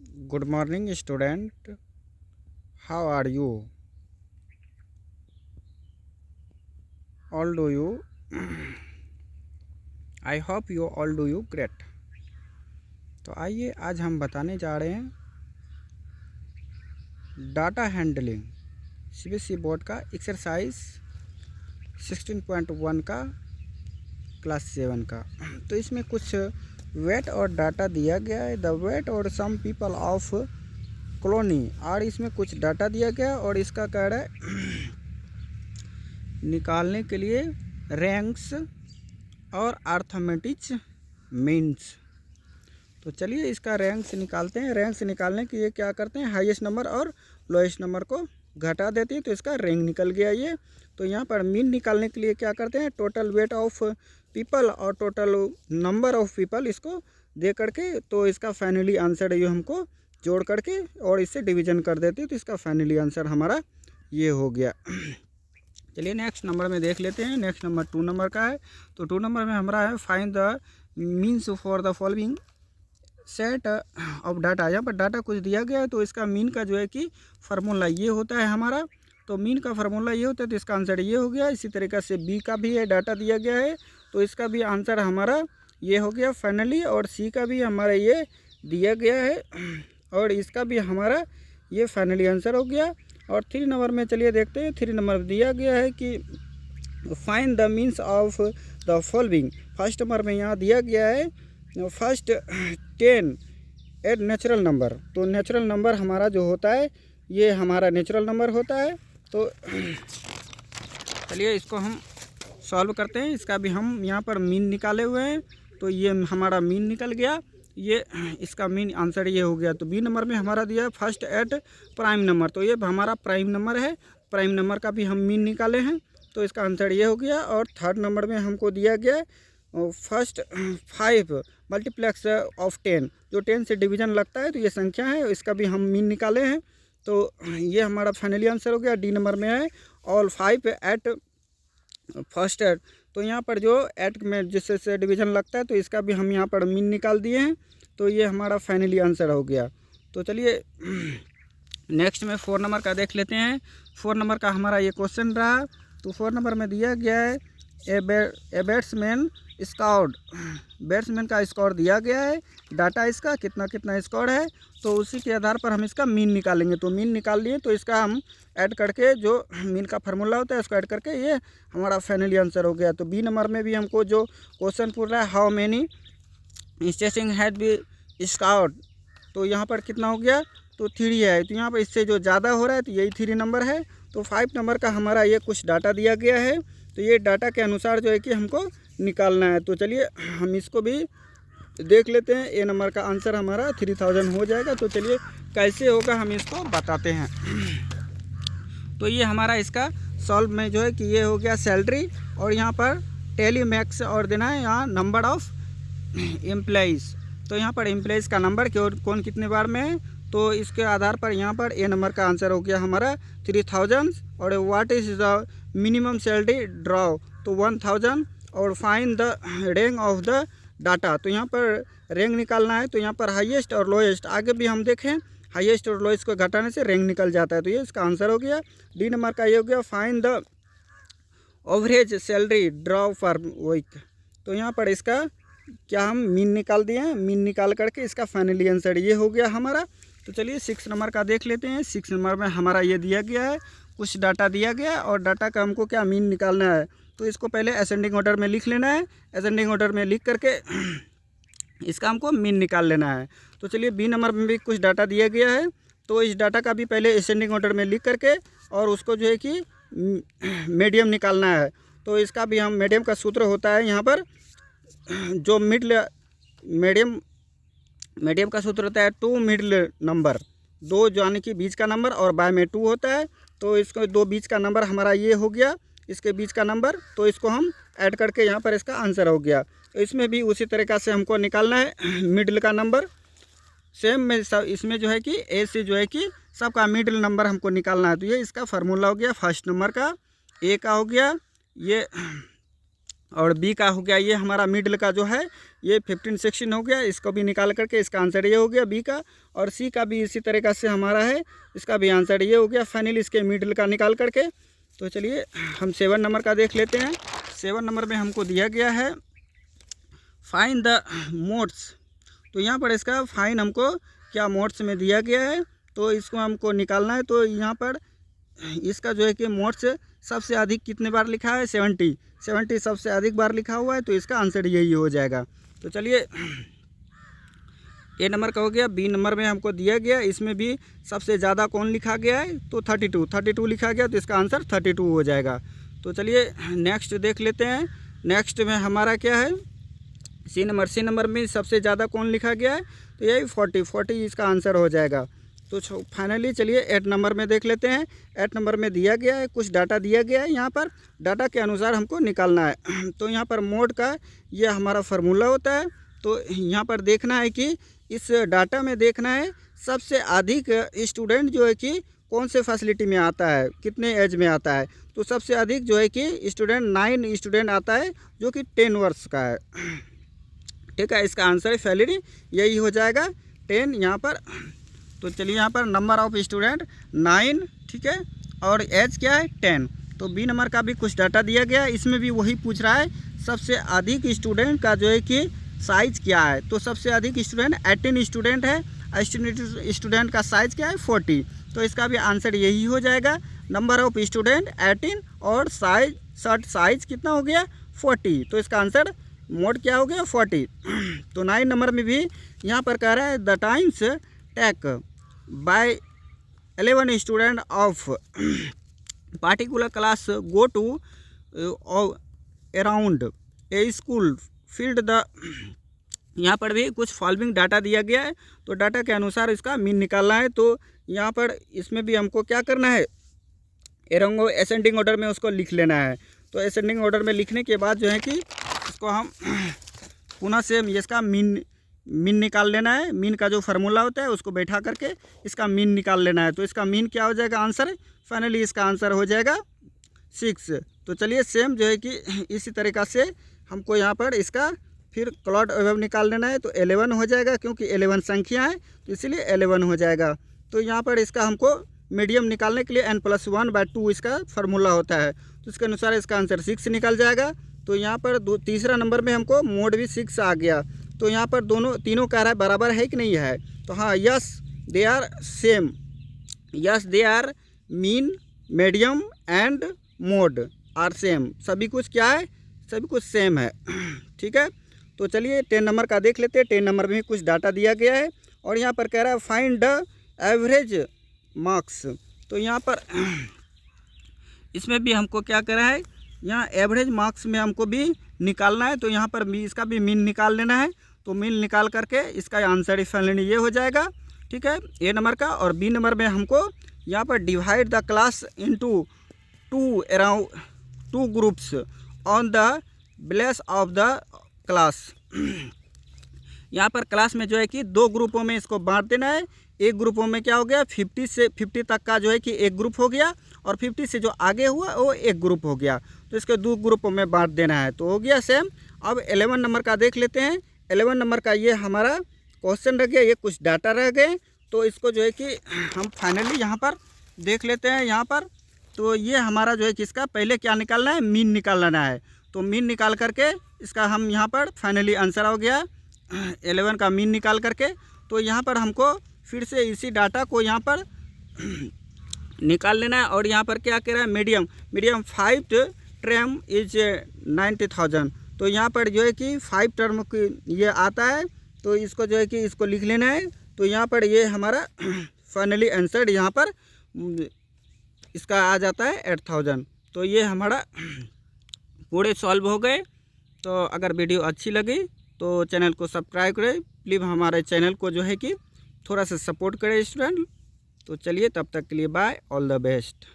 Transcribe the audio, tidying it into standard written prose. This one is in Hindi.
Good morning, student. How are you? All do you? I hope you all do you great. तो आइए आज हम बताने जा रहे हैं डाटा हैंडलिंग सीबीएसई बोर्ड का एक्सरसाइज 16.1 का क्लास 7 का। तो इसमें कुछ वेट और डाटा दिया गया है। द वेट और सम पीपल ऑफ कॉलोनी और इसमें कुछ डाटा दिया गया और इसका कह रहा है निकालने के लिए रैंक्स और अर्थमेटिक्स मीन्स। तो चलिए इसका रैंक्स निकालते हैं। रैंक्स निकालने के लिए क्या करते हैं, हाईएस्ट नंबर और लोएस्ट नंबर को घटा देते हैं तो इसका रैंक निकल गया ये। तो यहाँ पर मीन निकालने के लिए क्या करते हैं, टोटल वेट ऑफ पीपल और टोटल नंबर ऑफ पीपल इसको दे करके तो इसका फाइनली आंसर ये हमको जोड़ करके और इससे डिवीजन कर देते हैं तो इसका फाइनली आंसर हमारा ये हो गया। चलिए नेक्स्ट नंबर में देख लेते हैं। नेक्स्ट नंबर 2 नंबर का है। तो 2 नंबर में हमारा है find the means for the following set of data. यहाँ पर डाटा कुछ दिया गया है तो इसका मीन का जो है कि फार्मूला ये होता है हमारा। तो मीन का फार्मूला ये होता है तो इसका आंसर ये हो गया। इसी तरीक़े से बी का भी है, डाटा दिया गया है तो इसका भी आंसर हमारा ये हो गया फाइनली। और सी का भी हमारा ये दिया गया है और इसका भी हमारा ये फाइनली आंसर हो गया। और 3 नंबर में चलिए देखते हैं। 3 नंबर दिया गया है कि find the means of the following. First number में यहाँ दिया गया है फर्स्ट 10 एड नेचुरल नंबर। तो नेचुरल नंबर हमारा जो होता है ये हमारा नेचुरल नंबर होता है। तो चलिए इसको हम सॉल्व करते हैं। इसका भी हम यहाँ पर मीन निकाले हुए हैं तो ये हमारा मीन निकल गया। ये इसका मीन आंसर ये हो गया। तो बी नंबर में हमारा दिया फर्स्ट एट प्राइम नंबर। तो ये हमारा प्राइम नंबर है। प्राइम नंबर का भी हम मीन निकाले हैं तो इसका आंसर ये हो गया। और 3rd नंबर में हमको दिया गया फर्स्ट 5 मल्टीप्लेक्स ऑफ 10। जो 10 से डिवीजन लगता है तो ये संख्या है, इसका भी हम मीन निकाले हैं तो ये हमारा फाइनली आंसर हो गया। डी नंबर में है ऑल 5 एट फर्स्ट एड। तो यहाँ पर जो एट में जिससे डिवीजन लगता है तो इसका भी हम यहाँ पर मीन निकाल दिए हैं तो ये हमारा फाइनली आंसर हो गया। तो चलिए नेक्स्ट में 4 नंबर का देख लेते हैं। 4 नंबर का हमारा ये क्वेश्चन रहा। तो 4 नंबर में दिया गया है ए बैट्समैन स्कोर। बैट्समैन का स्कोर दिया गया है, डाटा इसका कितना कितना स्कोर है तो उसी के आधार पर हम इसका मीन निकालेंगे। तो मीन निकाल लिए तो इसका हम ऐड करके जो मीन का फार्मूला होता है उसको ऐड करके ये हमारा फाइनली आंसर हो गया। तो बी नंबर में भी हमको जो क्वेश्चन पूछ रहा है how many stashing had be scored. तो यहाँ पर कितना हो गया तो 3 है। तो यहाँ पर इससे जो ज़्यादा हो रहा है तो यही 3 नंबर है। तो 5 नंबर का हमारा ये कुछ डाटा दिया गया है तो ये डाटा के अनुसार जो है कि हमको निकालना है। तो चलिए हम इसको भी देख लेते हैं। ए नंबर का आंसर हमारा 3000 हो जाएगा। तो चलिए कैसे होगा हम इसको बताते हैं। तो ये हमारा इसका सॉल्व में जो है कि ये हो गया सैलरी और यहाँ पर टेलीमैक्स और देना है यहाँ नंबर ऑफ एम्प्लॉइज़। तो यहाँ पर एम्प्लॉइज़ का नंबर कौन कितने बार में है तो इसके आधार पर यहाँ पर ए नंबर का आंसर हो गया हमारा 3000। और what is the minimum salary draw तो 1000। और find the rank of the data. तो यहाँ पर रैंक निकालना है तो यहाँ पर हाईएस्ट और लोएस्ट आगे भी हम देखें हाईएस्ट और लोएस्ट को घटाने से रैंक निकल जाता है तो ये इसका आंसर हो गया। डी नंबर का ये हो गया find the average salary draw for week. तो यहाँ पर इसका क्या हम मीन निकाल दिए हैं, मीन निकाल करके इसका फाइनली आंसर ये हो गया हमारा। तो चलिए 6 नंबर का देख लेते हैं। 6 नंबर में हमारा ये दिया गया है कुछ डाटा दिया गया और डाटा का हमको क्या मीन निकालना है। तो इसको पहले असेंडिंग ऑर्डर में लिख लेना है। असेंडिंग ऑर्डर में लिख करके इसका हमको मीन निकाल लेना है। तो चलिए बी नंबर में भी कुछ डाटा दिया गया है तो इस डाटा का भी पहले असेंडिंग ऑर्डर में लिख करके और उसको जो है कि मीडियम निकालना है। तो इसका भी हम मीडियम का सूत्र होता है यहाँ पर जो मीडियम का सूत्र होता है 2 मिडिल नंबर, 2 यानी कि बीच का नंबर और बाय में 2 होता है। तो इसको 2 बीच का नंबर हमारा ये हो गया, इसके बीच का नंबर। तो इसको हम ऐड करके यहाँ पर इसका आंसर हो गया। तो इसमें भी उसी तरीक़ा से हमको निकालना है मिडिल का नंबर। सेम में सब इसमें जो है कि ए से जो है कि सबका मिडिल नंबर हमको निकालना है। तो ये इसका फार्मूला हो गया फर्स्ट नंबर का, ए का हो गया ये और बी का हो गया ये हमारा मिडल का जो है ये 15 16 हो गया, इसको भी निकाल करके इसका आंसर ये हो गया बी का। और सी का भी इसी तरीक़ा से हमारा है, इसका भी आंसर ये हो गया फाइनली इसके मिडल का निकाल करके। तो चलिए हम 7 नंबर का देख लेते हैं। 7 नंबर में हमको दिया गया है फाइंड द मोड्स। तो यहाँ पर इसका फाइन हमको क्या मोड्स में दिया गया है, तो इसको हमको निकालना है। तो यहाँ पर इसका जो है कि मोड्स सबसे अधिक कितने बार लिखा है 70 सबसे अधिक बार लिखा हुआ है, तो इसका आंसर यही हो जाएगा। तो चलिए ए नंबर का हो गया। बी नंबर में हमको दिया गया, इसमें भी सबसे ज़्यादा कौन लिखा गया है, तो 32 लिखा गया, तो इसका आंसर 32 हो जाएगा। तो चलिए नेक्स्ट देख लेते हैं। नेक्स्ट में हमारा क्या है सी नंबर में सबसे ज़्यादा कौन लिखा गया है, तो यही 40 इसका आंसर हो जाएगा। तो फाइनली चलिए 8 नंबर में देख लेते हैं। 8 नंबर में दिया गया है, कुछ डाटा दिया गया है, यहाँ पर डाटा के अनुसार हमको निकालना है। तो यहाँ पर मोड का ये हमारा फार्मूला होता है। तो यहाँ पर देखना है कि इस डाटा में देखना है सबसे अधिक स्टूडेंट जो है कि कौन से फैसिलिटी में आता है, कितने एज में आता है। तो सबसे अधिक जो है कि स्टूडेंट 9 स्टूडेंट आता है जो कि 10 वर्ष का है। ठीक है, इसका आंसर फाइनली यही हो जाएगा 10 यहाँ पर। तो चलिए यहाँ पर नंबर ऑफ स्टूडेंट 9, ठीक है, और एज क्या है 10। तो बी नंबर का भी कुछ डाटा दिया गया है, इसमें भी वही पूछ रहा है सबसे अधिक स्टूडेंट का जो है कि साइज़ क्या है। तो सबसे अधिक स्टूडेंट 18 स्टूडेंट है, स्टूडेंट का साइज़ क्या है 40। तो इसका भी आंसर यही हो जाएगा, नंबर ऑफ स्टूडेंट 18 और साइज कितना हो गया 40। तो इसका आंसर मोड क्या हो गया 40। तो 9 नंबर में भी यहाँ पर कह रहा है the times take by 11 student of particular class go to around a school field the. यहाँ पर भी कुछ फॉलोइंग डाटा दिया गया है, तो डाटा के अनुसार इसका मीन निकालना है। तो यहाँ पर इसमें भी हमको क्या करना है, एरोंगो असेंडिंग ऑर्डर में उसको लिख लेना है। तो असेंडिंग ऑर्डर में लिखने के बाद जो है कि इसको हम पुनः से इसका मीन निकाल लेना है। मीन का जो फार्मूला होता है उसको बैठा करके इसका मीन निकाल लेना है। तो इसका मीन क्या हो जाएगा आंसर, फाइनली इसका आंसर हो जाएगा 6। तो चलिए सेम जो है कि इसी तरीक़ा से हमको यहाँ पर इसका फिर क्लॉड वेव निकाल लेना है। तो 11 हो जाएगा, क्योंकि 11 संख्या है तो इसीलिए 11 हो जाएगा। तो यहाँ पर इसका हमको मीडियम निकालने के लिए n+1/2 इसका फार्मूला होता है, तो इसके अनुसार इसका आंसर 6 निकल जाएगा। तो यहाँ पर तीसरा नंबर में हमको मोड भी 6 आ गया। तो यहाँ पर तीनों कह रहा है बराबर है कि नहीं है, तो हाँ yes they are same, yes they are mean medium and mode are same, सभी कुछ क्या है, सभी कुछ सेम है। ठीक है, तो चलिए 10 नंबर का देख लेते हैं। 10 नंबर में कुछ डाटा दिया गया है और यहाँ पर कह रहा है फाइंड द एवरेज मार्क्स। तो यहाँ पर इसमें भी हमको क्या कर रहा है, यहाँ एवरेज मार्क्स में हमको भी निकालना है। तो यहाँ पर इसका भी मीन निकाल लेना है। तो मीन निकाल करके इसका आंसर फाइनली ये हो जाएगा। ठीक है, ए नंबर का। और बी नंबर में हमको यहाँ पर divide the class into around 2 groups on the base of the class. यहाँ पर क्लास में जो है कि 2 ग्रुपों में इसको बांट देना है। एक ग्रुपों में क्या हो गया 50 से 50 तक का जो है कि एक ग्रुप हो गया, और 50 से जो आगे हुआ वो एक ग्रुप हो गया। तो इसके 2 ग्रुपों में बांट देना है। तो हो गया सेम। अब 11 नंबर का देख लेते हैं। 11 नंबर का ये हमारा क्वेश्चन रह गया, ये कुछ डाटा रह गए। तो इसको जो है कि हम फाइनली यहाँ पर देख लेते हैं। यहाँ पर तो ये हमारा जो है कि इसका पहले क्या निकालना है, मीन निकालना है। तो मीन निकाल करके इसका हम यहाँ पर फाइनली आंसर हो गया 11 का मीन निकाल करके। तो यहाँ पर हमको फिर से इसी डाटा को यहाँ पर निकाल लेना है। और यहाँ पर क्या कह रहा है, मीडियम 5 टर्म इज 90,000। तो यहाँ पर जो है कि 5 टर्म की ये आता है, तो इसको जो है कि इसको लिख लेना है। तो यहाँ पर ये हमारा फाइनली आंसर यहाँ पर इसका आ जाता है 8000। तो ये हमारा पूरे सॉल्व हो गए। तो अगर वीडियो अच्छी लगी तो चैनल को सब्सक्राइब करें प्लीज़, हमारे चैनल को जो है कि थोड़ा सा सपोर्ट करें स्टूडेंट। तो चलिए तब तक के लिए बाय, ऑल द बेस्ट।